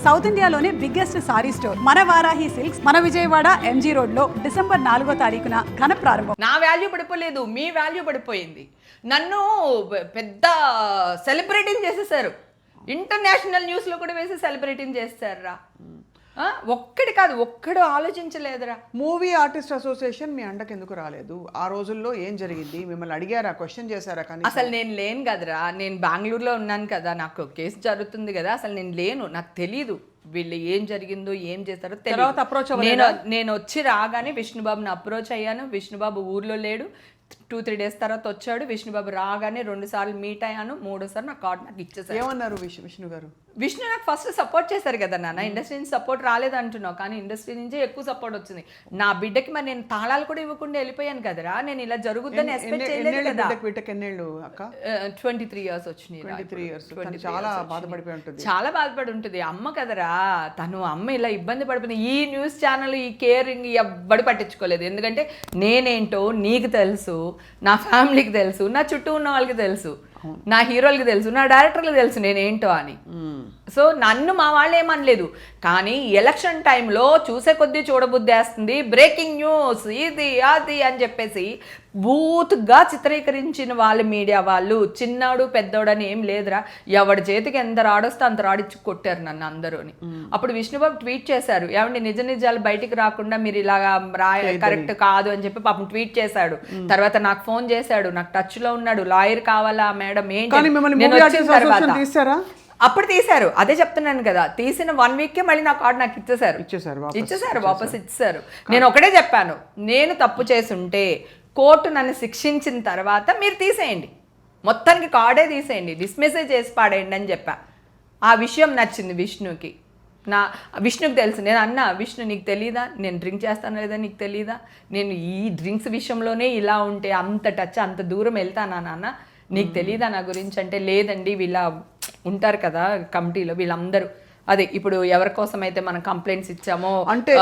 South ఇండియాలోనే biggest sorry store మన Varahi silks మన విజయవాడ ఎంజీ రోడ్ లో డిసెంబర్ 4వ తారీఖున ఘన ప్రారంభం. నా వాల్యూ పడిపోలేదు, మీ వాల్యూ పడిపోయింది. నన్ను పెద్ద సెలబ్రిటీని చేసేసారు, ఇంటర్నేషనల్ న్యూస్లో కూడా వేసి సెలబ్రిటీని చేస్తారా? ఒక్కడి కాదు, ఒక్కడు ఆలోచించలేదురా. మూవీ ఆర్టిస్ట్ అసోసియేషన్ మీ అండకి ఎందుకు రాలేదు? ఆ రోజుల్లో ఏం జరిగింది? మిమ్మల్ని అడిగారా, క్వశ్చన్ చేశారా? కానీ అసలు నేను లేను కదరా, నేను బెంగళూరులో ఉన్నాను కదా, నాకు కేసు జరుగుతుంది కదా, అసలు నేను లేను, నాకు తెలీదు వీళ్ళు ఏం జరిగిందో ఏం చేస్తారో తెలియదు. నేను వచ్చి రాగానే విష్ణుబాబుని అప్రోచ్ అయ్యాను. విష్ణుబాబు ఊర్లో లేడు. 2-3 డేస్ తర్వాత వచ్చాడు. విష్ణుబాబు రాగానే 2 సార్లు మీట్ అయ్యాను. 3వ నాకు కార్డు నాకు ఇచ్చేసారు. ఏమన్నారు విష్ణు గారు? విష్ణు నాకు ఫస్ట్ సపోర్ట్ చేశారు కదా నాన్న, ఇండస్ట్రీ నుంచి సపోర్ట్ రాలేదంటున్నావు, కానీ ఇండస్ట్రీ నుంచే ఎక్కువ సపోర్ట్ వచ్చింది. నా బిడ్డకి మరి నేను తాళాలు కూడా ఇవ్వకుండా వెళ్ళిపోయాను కదరా, నేను ఇలా జరుగుద్దని ఎక్స్పెక్ట్ చేయలేదు కదా. 23 years వచ్చినాయి. 23 years చాలా బాధపడిపోయి ఉంటుంది. చాలా బాధపడి ఉంటుంది అమ్మ కదరా తను. అమ్మ ఇలా ఇబ్బంది పడిపోయింది. ఈ న్యూస్ ఛానల్ ఈ కేరింగ్ ఎవ్వడి పట్టించుకోలేదు. ఎందుకంటే నేనేంటో నీకు తెలుసు, నా ఫ్యామిలీకి తెలుసు, నా చుట్టూ ఉన్న వాళ్ళకి తెలుసు, నా హీరోలకి తెలుసు, నా డైరెక్టర్లకు తెలుసు నేనేంటో అని. సో నన్ను మా వాళ్ళు ఏమనలేదు. కానీ ఎలక్షన్ టైంలో చూసే కొద్దీ చూడబుద్ధి వేస్తుంది, బ్రేకింగ్ న్యూస్ ఇది అది అని చెప్పేసి బూత్గా చిత్రీకరించిన వాళ్ళు మీడియా వాళ్ళు. చిన్నాడు పెద్దోడని ఏం లేదురా, ఎవడి చేతికి ఎంత రాడొస్తే అంత రాడిచ్చి కొట్టారు నన్ను అందరూని. అప్పుడు విష్ణుబాబు ట్వీట్ చేశారు, ఏమండి నిజ నిజాలు బయటికి రాకుండా మీరు ఇలాగా కరెక్ట్ కాదు అని చెప్పి పాపం ట్వీట్ చేశాడు. తర్వాత నాకు ఫోన్ చేశాడు, నాకు టచ్ లో ఉన్నాడు, లాయర్ కావాలా మేడం ఏంటి నేను వచ్చిన తర్వాత. అప్పుడు తీశారు, అదే చెప్తున్నాను కదా, తీసిన 1 week మళ్ళీ నా కార్డు నాకు ఇచ్చేసారు, వాపస్ ఇచ్చేసారు. నేను ఒకటే చెప్పాను, నేను తప్పు చేసుంటే కోర్టు నన్ను శిక్షించిన తర్వాత మీరు తీసేయండి, మొత్తానికి కార్డే తీసేయండి, డిస్మిసే చేసి పాడేయండి అని చెప్పా. ఆ విషయం నచ్చింది విష్ణుకి. విష్ణుకి తెలుసు. నేను అన్నా, విష్ణు నీకు తెలీదా నేను డ్రింక్ చేస్తాను లేదా, నీకు తెలీదా నేను ఈ డ్రింక్స్ విషయంలోనే ఇలా ఉంటే అంత టచ్ అంత దూరం వెళ్తానా నాన్న, నీకు తెలీదా నా గురించి అంటే, లేదండి వీళ్ళ ఉంటారు కదా కమిటీలో వీళ్ళందరూ, అదే ఇప్పుడు ఎవరి కోసం అయితే మనం కంప్లైంట్స్ ఇచ్చామో అంటే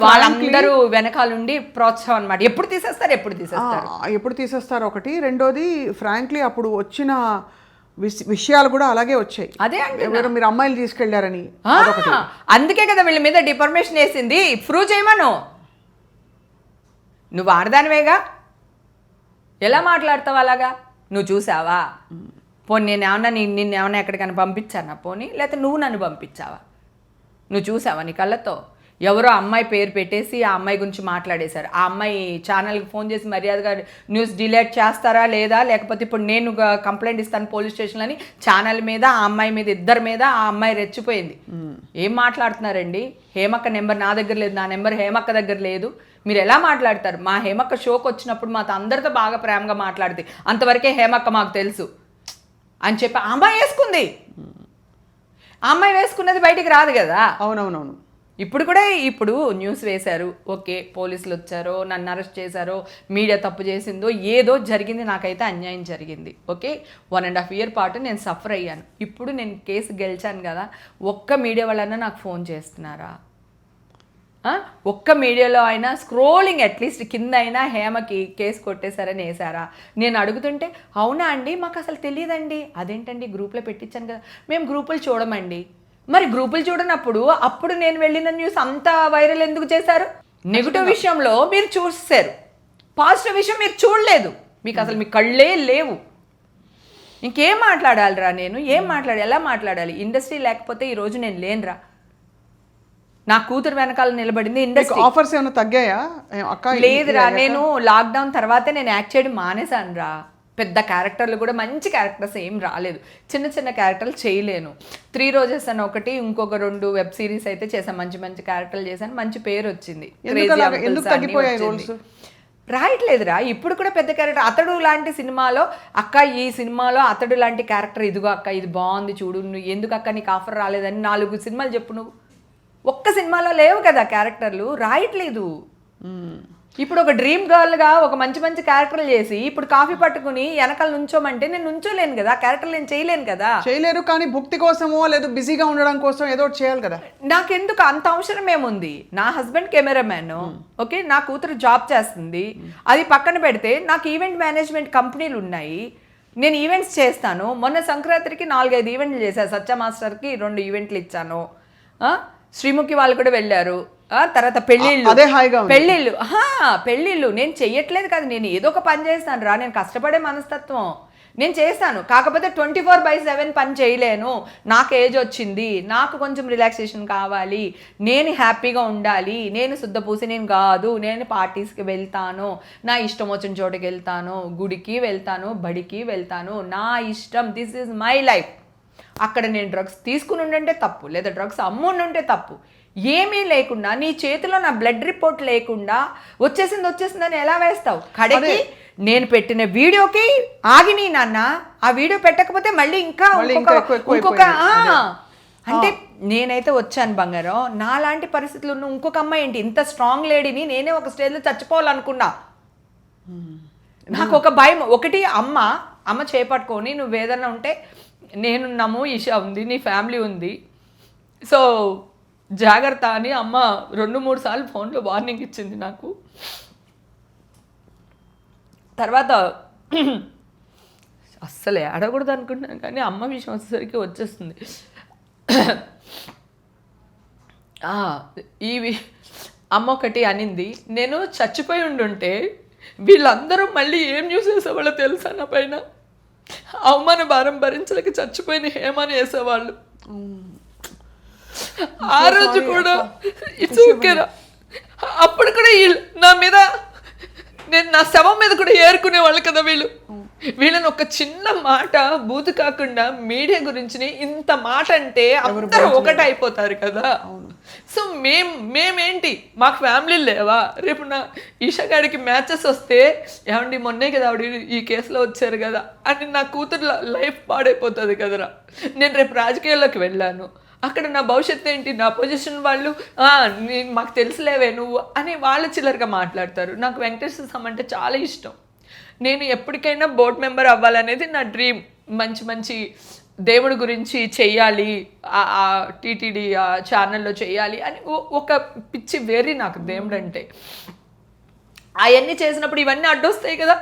వాళ్ళందరూ వెనకాలండి ప్రోత్సాహం అన్నమాట. ఎప్పుడు తీసేస్తారు ఒకటి. రెండోది ఫ్రాంక్లీ అప్పుడు వచ్చిన విషయాలు కూడా అలాగే వచ్చాయి. అదే అంటే మీరు అమ్మాయిలు తీసుకెళ్లారని, అందుకే కదా వీళ్ళ మీద డిఫర్మేషన్ వేసింది. ప్రూవ్ చేయమను, నువ్వు ఆడదానివేగా, ఎలా మాట్లాడతావు అలాగా? నువ్వు చూసావా? పోనీ నిన్నేమన్నా ఎక్కడికైనా పంపించానా? పోనీ లేకపోతే నువ్వు నన్ను పంపించావా? నువ్వు చూసావా నీ కళ్ళతో? ఎవరో అమ్మాయి పేరు పెట్టేసి ఆ అమ్మాయి గురించి మాట్లాడేశారు. ఆ అమ్మాయి ఛానల్కి ఫోన్ చేసి మర్యాదగా న్యూస్ డిలీట్ చేస్తారా లేదా, లేకపోతే ఇప్పుడు నేను కంప్లైంట్ ఇస్తాను పోలీస్ స్టేషన్లో అని ఛానల్ మీద ఆ అమ్మాయి మీద ఇద్దరి మీద ఆ అమ్మాయి రెచ్చిపోయింది. ఏం మాట్లాడుతున్నారండి? హేమక్క నెంబర్ నా దగ్గర లేదు, నా నెంబర్ హేమక్క దగ్గర లేదు, మీరు ఎలా మాట్లాడతారు? మా హేమక్క షోకి వచ్చినప్పుడు మాతో అందరితో బాగా ప్రేమగా మాట్లాడితే అంతవరకే హేమక్క మాకు తెలుసు అని చెప్పి ఆ అమ్మాయి వేసుకుంది. ఆ అమ్మాయి వేసుకున్నది బయటికి రాదు కదా. అవునవునవును. ఇప్పుడు న్యూస్ వేశారు, ఓకే పోలీసులు వచ్చారో నన్ను అరెస్ట్ చేశారో మీడియా తప్పు చేసిందో ఏదో జరిగింది, నాకైతే అన్యాయం జరిగింది. ఓకే 1.5 year పాటు నేను సఫర్ అయ్యాను. ఇప్పుడు నేను కేసు గెలిచాను కదా, ఒక్క మీడియా వాళ్ళన్నా నాకు ఫోన్ చేస్తున్నారా? ఒక్క మీడియాలో అయినా స్క్రోలింగ్ అట్లీస్ట్ కింద అయినా హేమకి కేసు కొట్టేశారని వేసారా? నేను అడుగుతుంటే అవునా అండి మాకు అసలు తెలియదండి. అదేంటండి గ్రూప్లో పెట్టించాను కదా. మేము గ్రూపులు చూడమండి. మరి గ్రూపులు చూడనప్పుడు అప్పుడు నేను వెళ్ళిన న్యూస్ అంతా వైరల్ ఎందుకు చేశారు? నెగిటివ్ విషయంలో మీరు చూసారు, పాజిటివ్ విషయం మీరు చూడలేదు. మీకు అసలు మీ కళ్ళే లేవు. ఇంకేం మాట్లాడాలిరా నేను? ఎలా మాట్లాడాలి? ఇండస్ట్రీ లేకపోతే ఈరోజు నేను లేనురా. నా కూతురు వెనకాల నిలబడింది ఇండస్ట్రీ. ఆఫర్స్ ఏమైనా తగ్గాయా అక్క? లేదురా, నేను లాక్డౌన్ తర్వాతే నేను యాక్ట్ చేయడం మానేశాను రా. పెద్ద క్యారెక్టర్లు కూడా మంచి క్యారెక్టర్స్ ఏం రాలేదు, చిన్న క్యారెక్టర్లు చేయలేను. 3 Roses అని ఒకటి, ఇంకొక 2 వెబ్ సిరీస్ అయితే చేశాను, మంచి క్యారెక్టర్లు చేశాను, మంచి పేరు వచ్చింది. రాయట్లేదురా ఇప్పుడు కూడా పెద్ద క్యారెక్టర్. అతడు లాంటి సినిమాలో అక్క ఈ సినిమాలో అతడు లాంటి క్యారెక్టర్ ఇదిగో అక్క ఇది బాగుంది చూడు, నువ్వు ఎందుకు అక్క నీకు ఆఫర్ రాలేదని 4 సినిమాలు చెప్పు. నువ్వు ఒక్క సినిమాలో లేవు కదా క్యారెక్టర్లు, రాయట్లేదు. ఇప్పుడు ఒక డ్రీమ్ గర్ల్గా ఒక మంచి క్యారెక్టర్లు చేసి ఇప్పుడు కాఫీ పట్టుకుని వెనకాల నుంచోమంటే నేను నుంచోలేను కదా, క్యారెక్టర్లు నేను చేయలేను కదా. చేయలేరు, కానీ భక్తి కోసమో లేదు బిజీగా ఉండడం కోసం ఏదో చేయాలి కదా. నాకెందుకు అంత అవసరం ఏముంది? నా హస్బెండ్ కెమెరామ్యాన్, ఓకే, నా కూతురు జాబ్ చేస్తుంది, అది పక్కన పెడితే నాకు ఈవెంట్ మేనేజ్మెంట్ కంపెనీలు ఉన్నాయి. నేను ఈవెంట్స్ చేస్తాను. మొన్న సంక్రాంతికి 4-5 ఈవెంట్లు చేశాను. సత్య మాస్టర్కి 2 ఈవెంట్లు ఇచ్చాను. శ్రీముఖి వాళ్ళు కూడా వెళ్ళారు. తర్వాత పెళ్ళిళ్ళు నేను చెయ్యట్లేదు కదా, నేను ఏదో ఒక పని చేస్తాను రా, నేను కష్టపడే మనస్తత్వం నేను చేస్తాను. కాకపోతే 24/7 పని చేయలేను. నాకు ఏజ్ వచ్చింది, నాకు కొంచెం రిలాక్సేషన్ కావాలి, నేను హ్యాపీగా ఉండాలి, నేను శుద్ధపూసి నేను కాదు, నేను పార్టీస్కి వెళ్తాను, నా ఇష్టం వచ్చిన చోటుకి వెళ్తాను, గుడికి వెళ్తాను, బడికి వెళ్తాను, నా ఇష్టం, దిస్ ఈజ్ మై లైఫ్. అక్కడ నేను డ్రగ్స్ తీసుకుని ఉండంటే తప్పు, లేదా డ్రగ్స్ అమ్ముండుంటే తప్పు. ఏమీ లేకుండా నీ చేతిలో నా బ్లడ్ రిపోర్ట్ లేకుండా వచ్చేసిందని ఎలా వేస్తావు? కడకి నేను పెట్టిన వీడియోకి ఆగిని నాన్న, ఆ వీడియో పెట్టకపోతే మళ్ళీ ఇంకా ఇంకొక అంటే నేనైతే వచ్చాను బంగారం. నాలాంటి పరిస్థితులు ఉన్న ఇంకొక అమ్మాయి ఏంటి, ఇంత స్ట్రాంగ్ లేడీని నేనే ఒక స్టేజ్లో చచ్చిపోవాలనుకున్నా. నాకు ఒక భయం. ఒకటి అమ్మ చేపట్టుకొని నువ్వు ఏదన్నా ఉంటే నేనున్నాము, ఈషా ఉంది, నీ ఫ్యామిలీ ఉంది, సో జాగ్రత్త అని అమ్మ 2-3 సార్లు ఫోన్లో వార్నింగ్ ఇచ్చింది నాకు. తర్వాత అస్సలే అడగకూడదు అనుకుంటున్నాను కానీ అమ్మ విషయం వచ్చేసరికి వచ్చేస్తుంది. అమ్మ ఒకటి అనింది, నేను చచ్చిపోయి ఉండుంటే వీళ్ళందరూ మళ్ళీ ఏం న్యూస్ వేసేవాళ్ళో తెలుసా నా పైన? అవమాన భారం భరించలేక చచ్చిపోయిన హేమని వేసేవాళ్ళు. ఆ రోజు కూడా ఇట్స్ ఓకేరా, అప్పుడు కూడా నా మీద నేను నా శవం మీద కూడా ఏరుకునే వాళ్ళు కదా వీళ్ళు. వీళ్ళని ఒక చిన్న మాట బూతు కాకుండా మీడియా గురించి ఇంత మాట అంటే అందరూ ఒకటే అయిపోతారు కదా. సో మేమేంటి, మాకు ఫ్యామిలీ లేవా? రేపు నా ఈషా గారికి మ్యాచెస్ వస్తే ఏమండి మొన్నే కదా ఆవిడ ఈ కేసులో వచ్చారు కదా అని నా కూతురు లైఫ్ పాడైపోతుంది కదరా. నేను రేపు రాజకీయాల్లోకి వెళ్ళాను, అక్కడ నా భవిష్యత్తు ఏంటి, నా పొజిషన్ వాళ్ళు మాకు తెలుసులేవే నువ్వు అని వాళ్ళు చిల్లరగా మాట్లాడతారు. నాకు వెంకటేశ్వర స్వామి అంటే చాలా ఇష్టం. నేను ఎప్పటికైనా బోర్డ్ మెంబర్ అవ్వాలనేది నా డ్రీమ్. మంచి దేవుడి గురించి చెయ్యాలి, టీటీడీ ఛానల్లో చెయ్యాలి అని ఒక పిచ్చి వెర్రి నాకు దేవుడు అంటే. అవన్నీ చేసినప్పుడు ఇవన్నీ అడ్డొస్తాయి కదా.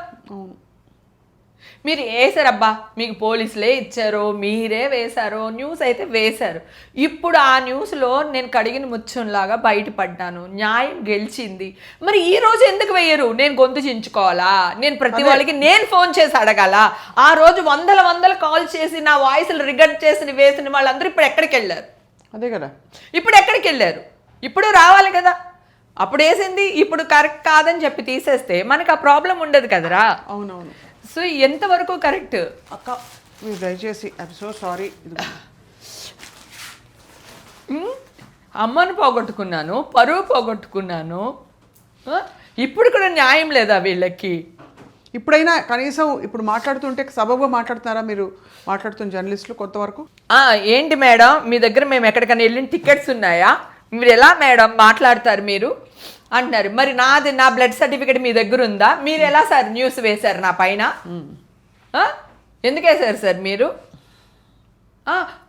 మీరు వేసారబ్బా, మీకు పోలీసులే ఇచ్చారో మీరే వేశారో, న్యూస్ అయితే వేశారు. ఇప్పుడు ఆ న్యూస్లో నేను కడిగిన ముచ్చంలాగా బయటపడ్డాను, న్యాయం గెలిచింది. మరి ఈ రోజు ఎందుకు వేయరు? నేను గొంతు చించుకోవాలా? నేను ప్రతి వాళ్ళకి నేను ఫోన్ చేసి అడగాల? ఆ రోజు వందల కాల్ చేసి నా వాయిస్లు రికార్డ్ చేసి వేసిన వాళ్ళందరూ ఇప్పుడు ఎక్కడికి వెళ్ళారు? అదే కదా, ఇప్పుడు ఎక్కడికి వెళ్ళారు? ఇప్పుడు రావాలి కదా. అప్పుడు వేసింది ఇప్పుడు కరెక్ట్ కాదని చెప్పి తీసేస్తే మనకు ఆ ప్రాబ్లం ఉండదు కదరా. అవునవును. సో ఎంతవరకు కరెక్ట్ అక్క, మీరు దయచేసి ఐఎమ్ సో సారీ. అమ్మను పోగొట్టుకున్నాను, పరువు పోగొట్టుకున్నాను, ఇప్పుడు కూడా న్యాయం లేదా వీళ్ళకి? ఇప్పుడైనా కనీసం ఇప్పుడు మాట్లాడుతుంటే సబబుగా మాట్లాడుతున్నారా మీరు? మాట్లాడుతున్న జర్నలిస్టులు కొంతవరకు ఏంటి మేడం మీ దగ్గర మేము ఎక్కడికైనా వెళ్ళిన టికెట్స్ ఉన్నాయా, మీరు ఎలా మేడం మాట్లాడతారు మీరు అంటున్నారు. మరి నా బ్లడ్ సర్టిఫికేట్ మీ దగ్గర ఉందా? మీరు ఎలా సార్ న్యూస్ వేశారు నా పైన? ఎందుకు వేశారు సార్ మీరు?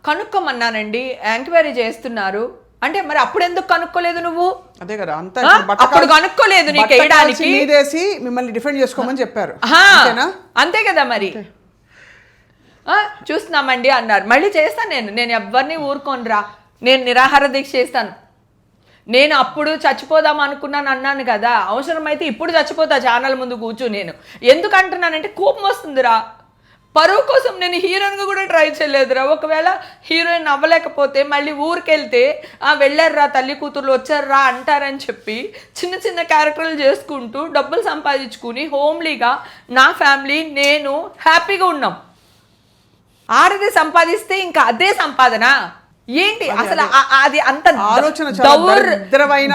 కనుక్కోమన్నానండి, ఎంక్వైరీ చేస్తున్నారు అంటే మరి అప్పుడు ఎందుకు కనుక్కోలేదు నువ్వు? అదే కదా, అప్పుడు కనుక్కోలేదు నీకు వేయడానికి, మిమ్మల్ని డిఫెండ్ చేసుకోమని చెప్పారు అంతే కదా. మరి చూస్తున్నామండి అన్నారు, మళ్ళీ చేస్తాను నేను ఎవరిని ఊరుకోనరా, నేను నిరాహార దీక్ష చేస్తాను. నేను అప్పుడు చచ్చిపోదాం అనుకున్నాను అన్నాను కదా, అవసరమైతే ఇప్పుడు చచ్చిపోతా ఛానల్ ముందు కూర్చు. నేను ఎందుకు అంటున్నానంటే కోపం వస్తుందిరా. పరువు కోసం నేను హీరోయిన్గా కూడా ట్రై చేయలేదురా. ఒకవేళ హీరోయిన్ అవ్వలేకపోతే మళ్ళీ ఊరికెళ్తే వెళ్ళారురా తల్లి కూతుర్లు వచ్చారురా అంటారని చెప్పి చిన్న క్యారెక్టర్లు చేసుకుంటూ డబ్బులు సంపాదించుకుని హోమ్లీగా నా ఫ్యామిలీ నేను హ్యాపీగా ఉన్నాం. ఆడది సంపాదిస్తే ఇంకా అదే సంపాదన ఏంటి అసలు? అది అంత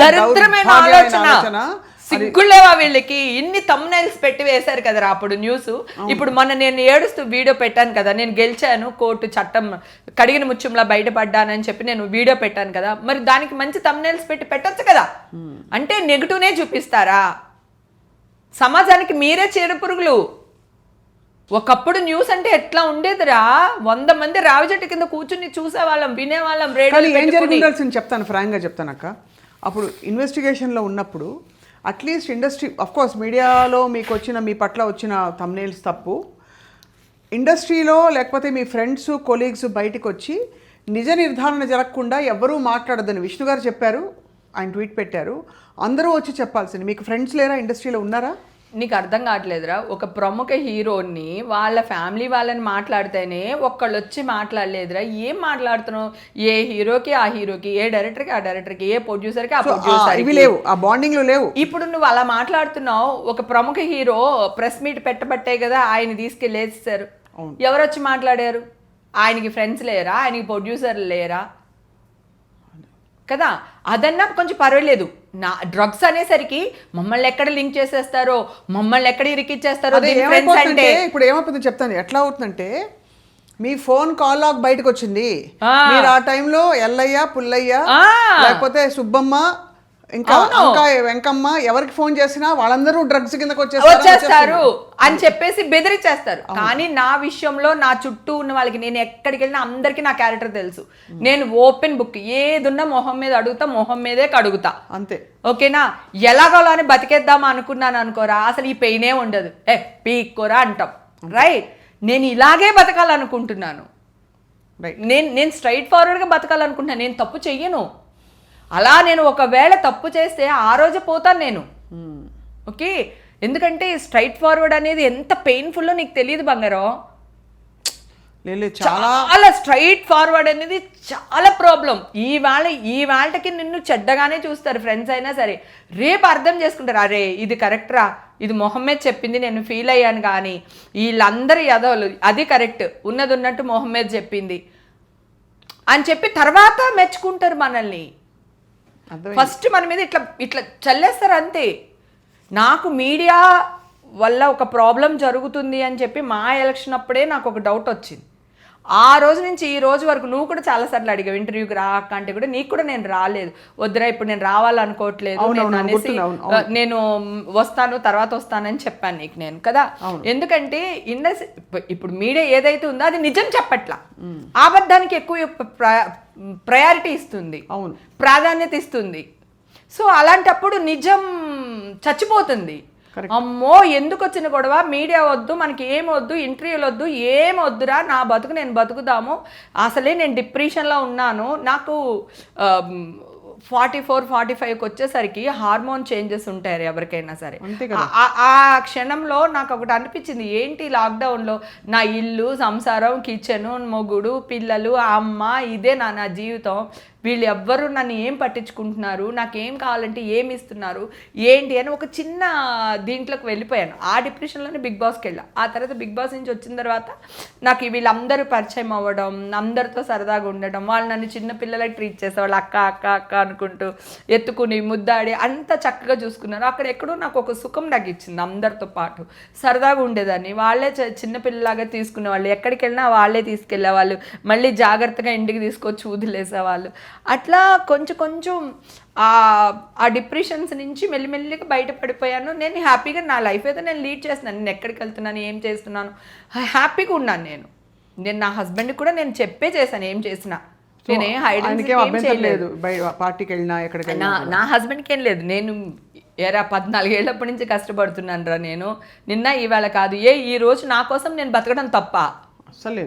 దరిద్రమైన ఆలోచన. సిగ్గులేవా వీళ్ళకి? ఇన్ని థంబ్నైల్స్ పెట్టి వేశారు కదరా అప్పుడు న్యూస్. ఇప్పుడు మొన్న నేను ఏడుస్తూ వీడియో పెట్టాను కదా, నేను గెలిచాను, కోర్టు చట్టం కడిగిన ముత్యంలా బయటపడ్డానని చెప్పి నేను వీడియో పెట్టాను కదా, మరి దానికి మంచి థంబ్నైల్స్ పెట్టి పెట్టొచ్చు కదా. అంటే నెగిటివ్నే చూపిస్తారా? సమాజానికి మీరే చీడపురుగులు. ఒకప్పుడు న్యూస్ అంటే ఎట్లా ఉండేదిరా, 100 మంది రావి చెట్టు కింద కూర్చుని చూసేవాళ్ళం, వినేవాళ్ళం. చెప్తాను, ఫ్రాంక్గా చెప్తాను అక్క. అప్పుడు ఇన్వెస్టిగేషన్లో ఉన్నప్పుడు అట్లీస్ట్ ఇండస్ట్రీ, అఫ్కోర్స్ మీడియాలో మీకు వచ్చిన మీ పట్ల వచ్చిన థంబ్నెయిల్స్ తప్పు, ఇండస్ట్రీలో లేకపోతే మీ ఫ్రెండ్స్ కొలీగ్స్ బయటకు వచ్చి నిజ నిర్ధారణ జరగకుండా ఎవరూ మాట్లాడొద్దని విష్ణు గారు చెప్పారు, ఆయన ట్వీట్ పెట్టారు. అందరూ వచ్చి చెప్పాల్సింది. మీకు ఫ్రెండ్స్ లేరా, ఇండస్ట్రీలో ఉన్నారా? నీకు అర్థం కావట్లేదురా, ఒక ప్రముఖ హీరోని వాళ్ళ ఫ్యామిలీ వాళ్ళని మాట్లాడితేనే ఒక్కళ్ళు వచ్చి మాట్లాడలేదురా. ఏం మాట్లాడుతున్నావు? ఏ హీరోకి ఆ హీరోకి, ఏ డైరెక్టర్కి ఆ డైరెక్టర్కి, ఏ ప్రొడ్యూసర్కి ఆ ప్రొడ్యూసర్, ఇవి లేవు, ఆ బాండింగ్లు లేవు. ఇప్పుడు నువ్వు అలా మాట్లాడుతున్నావు. ఒక ప్రముఖ హీరో ప్రెస్ మీట్ పెట్టబట్టే కదా ఆయన తీసుకెళ్ళేసారు. ఎవరు వచ్చి మాట్లాడారు? ఆయనకి ఫ్రెండ్స్ లేరా? ఆయనకి ప్రొడ్యూసర్లు లేరా కదా? అదన్నా కొంచెం పర్వాలేదు. నా డ్రగ్స్ అనేసరికి మమ్మల్ని ఎక్కడ లింక్ చేసేస్తారో, మమ్మల్ని ఎక్కడ ఇరికిచ్చేస్తారో. అంటే ఇప్పుడు ఏమైపోతుందో చెప్తాను. ఎట్లా అవుతుందంటే, మీ ఫోన్ కాల్ లాగ్ బయటకు వచ్చింది, మీరు ఆ టైంలో ఎల్లయ్య, పుల్లయ్య, లేకపోతే సుబ్బమ్మ, ఇంకా వెంకమ్మ ఎవరికి ఫోన్ చేసినా వాళ్ళందరూ డ్రగ్స్ కిందకి వచ్చేస్తారు అని చెప్పేసి బెదిరించేస్తారు. కానీ నా విషయంలో నా చుట్టూ ఉన్న వాళ్ళకి, నేను ఎక్కడికి వెళ్ళినా అందరికీ నా క్యారెక్టర్ తెలుసు. నేను ఓపెన్ బుక్, ఏదున్నా మొహం మీద అడుగుతా, మొహం మీదే కడుగుతా, అంతే. ఓకేనా? ఎలాగోలా అని బతికేద్దాం అనుకున్నాను అనుకోరా, అసలు ఈ పెయినే ఉండదు. పీక్కోరా అంటాం, రైట్? నేను ఇలాగే బతకాలనుకుంటున్నాను. నేను స్ట్రైట్ ఫార్వర్డ్గా బతకాలనుకుంటున్నాను. నేను తప్పు చెయ్యను. అలా నేను ఒకవేళ తప్పు చేస్తే ఆ రోజే పోతాను నేను. ఓకే, ఎందుకంటే స్ట్రైట్ ఫార్వర్డ్ అనేది ఎంత పెయిన్ఫుల్లో నీకు తెలియదు బంగారం. చాలా స్ట్రైట్ ఫార్వర్డ్ అనేది చాలా ప్రాబ్లం. ఈ వాళ్ళకి నిన్ను చెడ్డగానే చూస్తారు ఫ్రెండ్స్ అయినా సరే. రేపు అర్థం చేసుకుంటారు, అరే ఇది కరెక్ట్రా, ఇది మొహమ్మద్ చెప్పింది నేను ఫీల్ అయ్యాను, కానీ వీళ్ళందరూ యదవులు, అది కరెక్ట్, ఉన్నది ఉన్నట్టు మొహమ్మద్ చెప్పింది అని చెప్పి తర్వాత మెచ్చుకుంటారు మనల్ని. ఫస్ట్ మన మీద ఇట్లా ఇట్లా చల్లేస్తారు అంతే. నాకు మీడియా వల్ల ఒక ప్రాబ్లం జరుగుతుంది అని చెప్పి మా ఎలక్షన్ అప్పుడే నాకు ఒక డౌట్ వచ్చింది. ఆ రోజు నుంచి ఈ రోజు వరకు నువ్వు కూడా చాలాసార్లు అడిగావు ఇంటర్వ్యూకి రా అక్క అంటే కూడా, నీకు కూడా నేను రాలేదు. వద్దురా ఇప్పుడు నేను రావాలనుకోవట్లేదు అనేసి, నేను వస్తాను తర్వాత వస్తానని చెప్పాను నీకు నేను కదా. ఎందుకంటే ఇప్పుడు మీడియా ఏదైతే ఉందో అది నిజం చెప్పట్లా, అబద్ధానికి ఎక్కువ ప్రయారిటీ ఇస్తుంది, ప్రాధాన్యత ఇస్తుంది. సో అలాంటప్పుడు నిజం చచ్చిపోతుంది. అమ్మో ఎందుకు వచ్చిన గొడవ, మీడియా వద్దు, మనకి ఏం వద్దు, ఇంటర్వ్యూలు వద్దు, ఏం వద్దురా, నా బతుకు నేను బతుకుదాము. అసలే నేను డిప్రెషన్లో ఉన్నాను. నాకు 44-45కి వచ్చేసరికి హార్మోన్ చేంజెస్ ఉంటాయి ఎవరికైనా సరే. ఆ క్షణంలో నాకు ఒకటి అనిపించింది, ఏంటి లాక్డౌన్లో నా ఇల్లు, సంసారం, కిచెన్, మొగుడు, పిల్లలు, అమ్మ, ఇదే నా జీవితం. వీళ్ళు ఎవ్వరు నన్ను ఏం పట్టించుకుంటున్నారు, నాకేం కావాలంటే ఏమి ఇస్తున్నారు ఏంటి అని ఒక చిన్న దీంట్లోకి వెళ్ళిపోయాను. ఆ డిప్రెషన్లోనే బిగ్ బాస్కి వెళ్ళా. ఆ తర్వాత బిగ్ బాస్ నుంచి వచ్చిన తర్వాత నాకు వీళ్ళందరూ పరిచయం అవ్వడం, అందరితో సరదాగా ఉండడం, వాళ్ళు నన్ను చిన్న పిల్లలకి ట్రీట్ చేసేవాళ్ళు, అక్క అక్క అక్క అనుకుంటూ ఎత్తుకుని ముద్దాడి అంత చక్కగా చూసుకున్నారు. అక్కడ ఎక్కడో నాకు ఒక సుఖం నాకు ఇచ్చింది. అందరితో పాటు సరదాగా ఉండేదాన్ని. వాళ్ళే చిన్నపిల్లలాగా తీసుకునేవాళ్ళు, ఎక్కడికి వెళ్ళినా వాళ్ళే తీసుకెళ్ళేవాళ్ళు, మళ్ళీ జాగ్రత్తగా ఇంటికి తీసుకొచ్చి వదిలేసేవాళ్ళు. అట్లా కొంచెం కొంచెం ఆ డిప్రెషన్స్ నుంచి మెల్లిమెల్లిగా బయటపడిపోయాను. నేను హ్యాపీగా నా లైఫ్ అయితే నేను లీడ్ చేస్తున్నాను. నేను ఎక్కడికి వెళ్తున్నాను, ఏం చేస్తున్నాను, హ్యాపీగా ఉన్నాను. నేను నా హస్బెండ్కి కూడా నేను చెప్పే చేశాను ఏం చేసినా. నేనే నా హస్బెండ్కి ఏం లేదు. నేను 14 ఏళ్ళప్పటి నుంచి కష్టపడుతున్నాను రా. నేను నిన్న ఇవాళ కాదు, ఈ రోజు నా కోసం నేను బతకడం తప్ప అసలు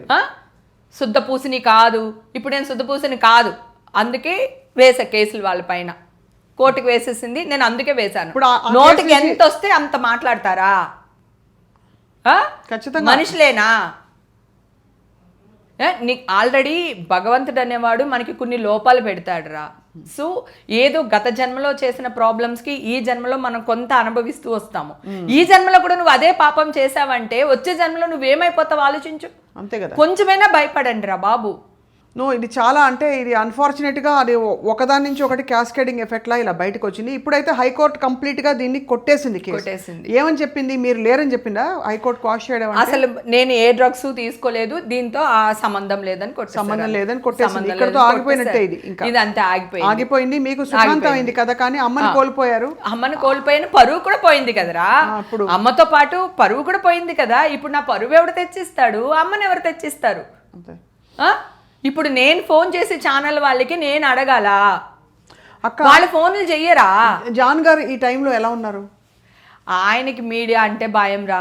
శుద్ధపూసిని కాదు. ఇప్పుడు నేను శుద్ధపూసిని కాదు, అందుకే వేసా కేసులు వాళ్ళ పైన. కోర్టుకు వేసేసింది, నేను అందుకే వేశాను. నోటికి ఎంత వస్తే అంత మాట్లాడతారా? మనుషులేనా? నీకు ఆల్రెడీ భగవంతుడు అనేవాడు మనకి కొన్ని లోపాలు పెడతాడు రా. సో ఏదో గత జన్మలో చేసిన ప్రాబ్లమ్స్కి ఈ జన్మలో మనం కొంత అనుభవిస్తూ వస్తాము. ఈ జన్మలో కూడా నువ్వు అదే పాపం చేసావంటే వచ్చే జన్మలో నువ్వేమైపోతావు ఆలోచించు. అంతే కదా. కొంచెమైనా భయపడండి రా బాబు. ఇది చాలా, అంటే ఇది అన్ఫార్చునేట్గా అది ఒకదాని నుంచి ఒకటి క్యాస్కేడింగ్ ఎఫెక్ట్ లా ఇలా బయటకు వచ్చింది. ఇప్పుడైతే హైకోర్టు కంప్లీట్గా దీన్ని కొట్టేసింది. ఏమని చెప్పింది? మీరు లేరని చెప్పిందా హైకోర్టు క్వాష్ చేయడం? అసలు నేను ఏ డ్రగ్స్ తీసుకోలేదు, దీంతో ఆ సంబంధం లేదని కొట్టేసింది. ఇక్కడతో ఆగిపోయినట్టే. ఇది అంతే ఆగిపోయింది. మీకు సుఖాంతం అయింది కదా, కానీ అమ్మని కోల్పోయారు. అమ్మని కోల్పోయిన పరువు కూడా పోయింది కదరా. ఇప్పుడు అమ్మతో పాటు పరువు కూడా పోయింది కదా. ఇప్పుడు నా పరువు ఎవరు తెచ్చిస్తాడు? అమ్మని ఎవరు తెచ్చిస్తారు? ఇప్పుడు నేను ఫోన్ చేసి ఛానల్ వాళ్ళకి నేను అడగాల, వాళ్ళ ఫోన్లు చెయ్యరా? జాన్ గారు ఈ టైంలో ఎలా ఉన్నారు? ఆయనకి మీడియా అంటే భయం రా.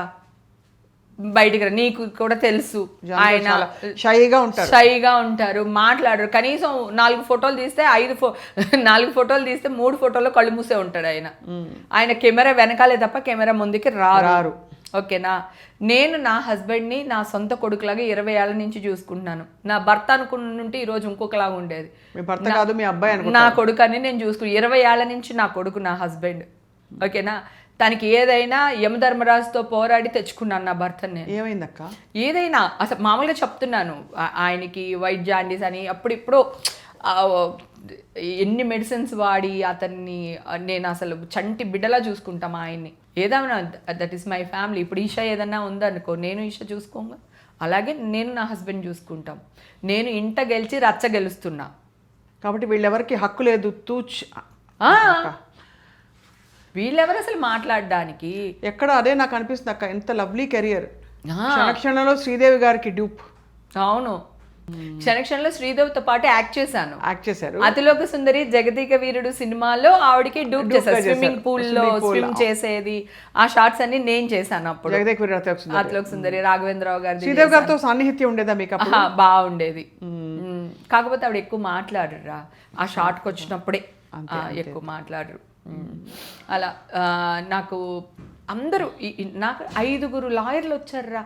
బయటికి నీకు కూడా తెలుసు ఆయన షైగా ఉంటారు, షైగా ఉంటారు, మాట్లాడరు. కనీసం 4 ఫోటోలు తీస్తే 4 ఫోటోలు తీస్తే 3 ఫోటోల్లో కళ్ళు మూసే ఉంటాడు ఆయన. ఆయన కెమెరా వెనకాలే తప్ప కెమెరా ముందుకి రారు. ఓకేనా. నేను నా హస్బెండ్ని నా సొంత కొడుకులాగా 20 ఏళ్ళ నుంచి చూసుకుంటున్నాను. నా భర్త అనుకుంటుంటే ఈరోజు ఇంకొకలాగా ఉండేది. మీ భర్త కాదు మీ అబ్బాయి నా కొడుకు అని నేను చూసుకుని 20 ఏళ్ళ నుంచి నా కొడుకు నా హస్బెండ్. ఓకేనా. తనకి ఏదైనా యమధర్మరాజుతో పోరాడి తెచ్చుకున్నాను నా భర్తని నేను. ఏమైందక్క? ఏదైనా అసలు మామూలుగా చెప్తున్నాను, ఆయనకి వైట్ జాండీస్ అని అప్పుడిప్పుడు ఎన్ని మెడిసిన్స్ వాడి అతన్ని నేను అసలు చంటి బిడ్డలా చూసుకుంటాం ఆయన్ని. ఏదైనా దట్ ఈస్ మై ఫ్యామిలీ. ఇప్పుడు ఈషా ఏదన్నా ఉందనుకో, నేను ఈషా చూసుకోగా అలాగే నేను నా హస్బెండ్ చూసుకుంటాం. నేను ఇంట గెలిచి రచ్చ గెలుస్తున్నా కాబట్టి వీళ్ళెవరికి హక్కు లేదు. వీళ్ళెవరు అసలు మాట్లాడడానికి? ఎక్కడ అదే నాకు అనిపిస్తుంది అక్క, ఎంత లవ్లీ కెరియర్. క్షణక్షణలో శ్రీదేవి గారికి డ్యూప్. అవును, క్షణక్షణలో శ్రీదేవితో పాటు యాక్ట్ చేశారు. అతిలోక సుందరి జగతిక వీరుడు సినిమాలో ఆవిడకి డూప్ చేశారు. స్విమ్మింగ్ పూల్ లో స్విమ్ చేసేది ఆ షార్ట్స్ అన్ని నేను చేశాను అప్పుడు. అతిలోక సుందరి రాఘవేంద్రరావు గారి. శ్రీదేవి గారితో సాన్నిహిత్యం ఉండేదా మీకు? బాగుండేది. కాకపోతే ఆవిడ ఎక్కువ మాట్లాడరా, ఆ షార్ట్కి వచ్చినప్పుడే ఎక్కువ మాట్లాడరు. అలా నాకు అందరూ నాకు 5 లాయర్లు వచ్చారా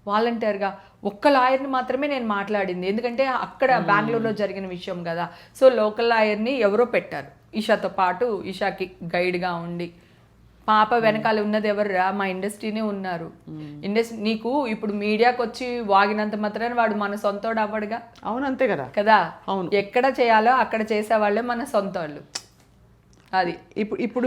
వాలంటీర్గా. ఒక్క లాయర్ని మాత్రమే నేను మాట్లాడింది, ఎందుకంటే అక్కడ బెంగళూరులో జరిగిన విషయం కదా. సో లోకల్ లాయర్ని ఎవరో పెట్టారు ఈషాతో పాటు, ఈషాకి గైడ్గా ఉండి. పాప వెనకాల ఉన్నది ఎవర్రా? మా ఇండస్ట్రీనే ఉన్నారు. నీకు ఇప్పుడు మీడియాకి వచ్చి వాగినంత మాత్రాన్ని వాడు మన సొంతోడు అవ్వడుగా. అవును, అంతే కదా కదా. ఎక్కడ చేయాలో అక్కడ చేసేవాళ్ళే మన సొంత వాళ్ళు. అది ఇప్పుడు